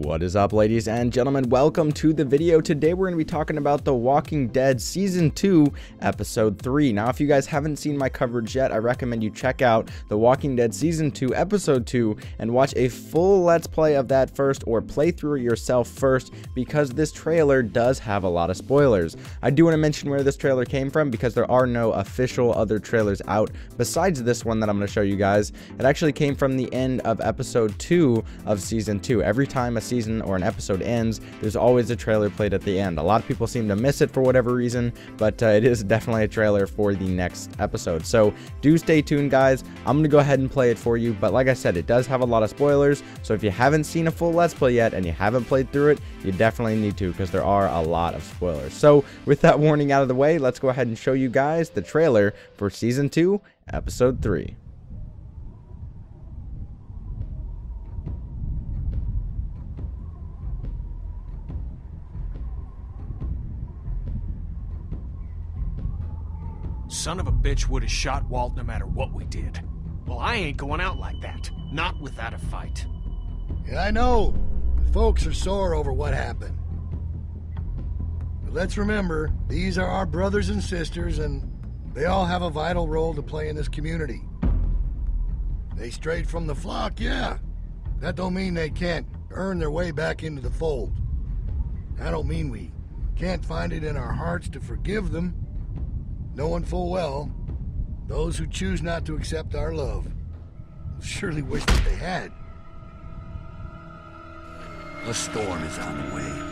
What is up, ladies and gentlemen? Welcome to the video. Today we're going to be talking about The Walking Dead Season 2, Episode 3. Now, if you guys haven't seen my coverage yet, I recommend you check out The Walking Dead Season 2, Episode 2, and watch a full Let's Play of that first, or play through it yourself first, because this trailer does have a lot of spoilers. I do want to mention where this trailer came from, because there are no official other trailers out besides this one that I'm going to show you guys. It actually came from the end of Episode 2 of Season 2. Every time a season or an episode ends, there's always a trailer played at the end. A lot of people seem to miss it for whatever reason, but it is definitely a trailer for the next episode. So do stay tuned, guys. I'm going to go ahead and play it for you, but like I said, it does have a lot of spoilers, so if you haven't seen a full Let's Play yet and you haven't played through it, you definitely need to, because there are a lot of spoilers. So with that warning out of the way, let's go ahead and show you guys the trailer for Season 2, Episode 3. Son of a bitch would have shot Walt no matter what we did. Well, I ain't going out like that. Not without a fight. Yeah, I know. The folks are sore over what happened. But let's remember, these are our brothers and sisters, and they all have a vital role to play in this community. They strayed from the flock, yeah. That don't mean they can't earn their way back into the fold. I don't mean we can't find it in our hearts to forgive them, knowing full well those who choose not to accept our love will surely wish that they had. A storm is on the way.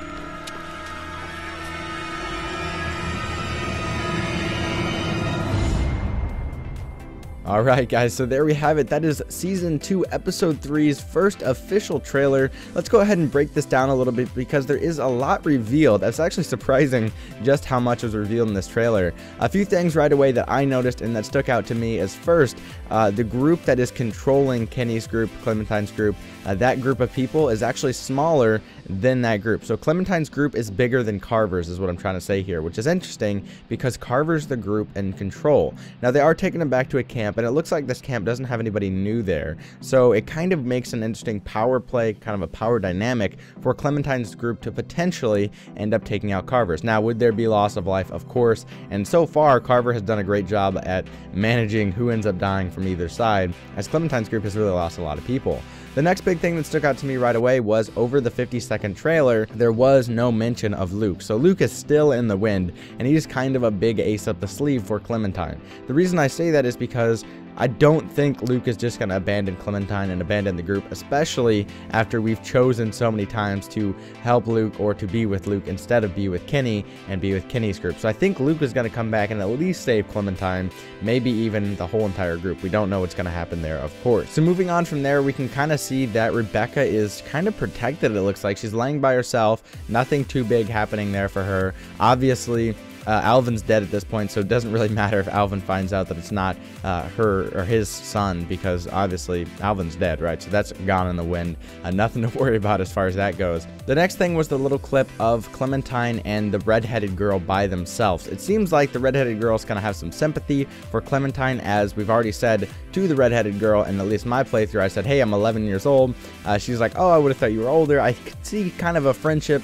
Alright guys, so there we have it. That is Season 2, Episode 3's first official trailer. Let's go ahead and break this down a little bit, because there is a lot revealed. It's actually surprising just how much was revealed in this trailer. A few things right away that I noticed and that stuck out to me is, first, the group that is controlling Kenny's group, Clementine's group, that group of people is actually smaller than that group. So Clementine's group is bigger than Carver's, is what I'm trying to say here, which is interesting because Carver's the group in control. Now, they are taking them back to a camp, and it looks like this camp doesn't have anybody new there. So it kind of makes an interesting power play, kind of a power dynamic for Clementine's group to potentially end up taking out Carver's. Now, would there be loss of life? Of course. And so far, Carver has done a great job at managing who ends up dying from either side, as Clementine's group has really lost a lot of people. The next big thing that stuck out to me right away was, over the 50-second trailer, there was no mention of Luke. So Luke is still in the wind, and he's kind of a big ace up the sleeve for Clementine. The reason I say that is because I don't think Luke is just going to abandon Clementine and abandon the group, especially after we've chosen so many times to help Luke or to be with Luke instead of be with Kenny and be with Kenny's group. So I think Luke is going to come back and at least save Clementine, maybe even the whole entire group. We don't know what's going to happen there, of course. So moving on from there, we can kind of see that Rebecca is kind of protected, it looks like. She's laying by herself, nothing too big happening there for her. Obviously, Alvin's dead at this point, so it doesn't really matter if Alvin finds out that it's not her or his son, because obviously Alvin's dead, right? So that's gone in the wind. Nothing to worry about as far as that goes. The next thing was the little clip of Clementine and the redheaded girl by themselves. It seems like the redheaded girl's gonna have some sympathy for Clementine, as we've already said to the redheaded girl, and at least my playthrough, I said, hey, I'm 11 years old. She's like, oh, I would have thought you were older. I could see kind of a friendship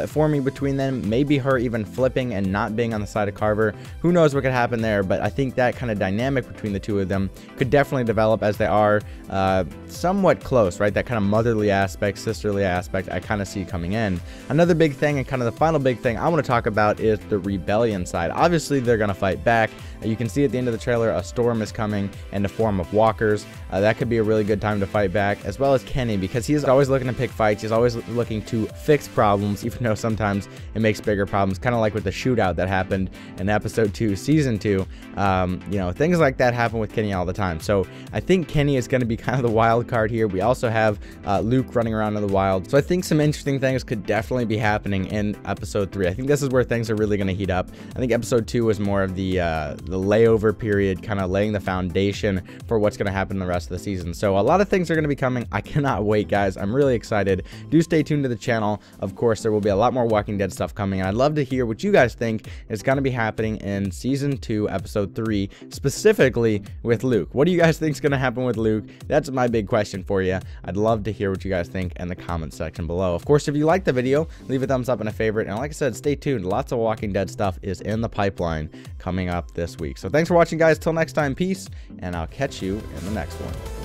forming between them, maybe her even flipping and not being on the side of Carver. Who knows what could happen there, but I think that kind of dynamic between the two of them could definitely develop, as they are somewhat close, right? That kind of motherly aspect, sisterly aspect, I kind of see coming in. Another big thing, and kind of the final big thing I want to talk about, is the rebellion side. Obviously, they're going to fight back. You can see at the end of the trailer, a storm is coming in the form of walkers. That could be a really good time to fight back, as well as Kenny, because he's always looking to pick fights. He's always looking to fix problems, even though sometimes it makes bigger problems, kind of like with the shootout that happened in Episode 2, Season 2. You know, things like that happen with Kenny all the time. So I think Kenny is going to be kind of the wild card here. We also have Luke running around in the wild. So I think some interesting things could definitely be happening in Episode 3. I think this is where things are really going to heat up. I think Episode 2 was more of the layover period, kind of laying the foundation for what's going to happen in the rest of the season. So a lot of things are going to be coming. I cannot wait, guys. I'm really excited. Do stay tuned to the channel. Of course, there will will be a lot more Walking Dead stuff coming, and I'd love to hear what you guys think is going to be happening in Season 2, Episode 3, specifically with Luke. What do you guys think is going to happen with Luke? That's my big question for you. I'd love to hear what you guys think in the comment section below. Of course, if you like the video, leave a thumbs up and a favorite, and like I said, stay tuned. Lots of Walking Dead stuff is in the pipeline coming up this week. So thanks for watching, guys. Till next time, peace, and I'll catch you in the next one.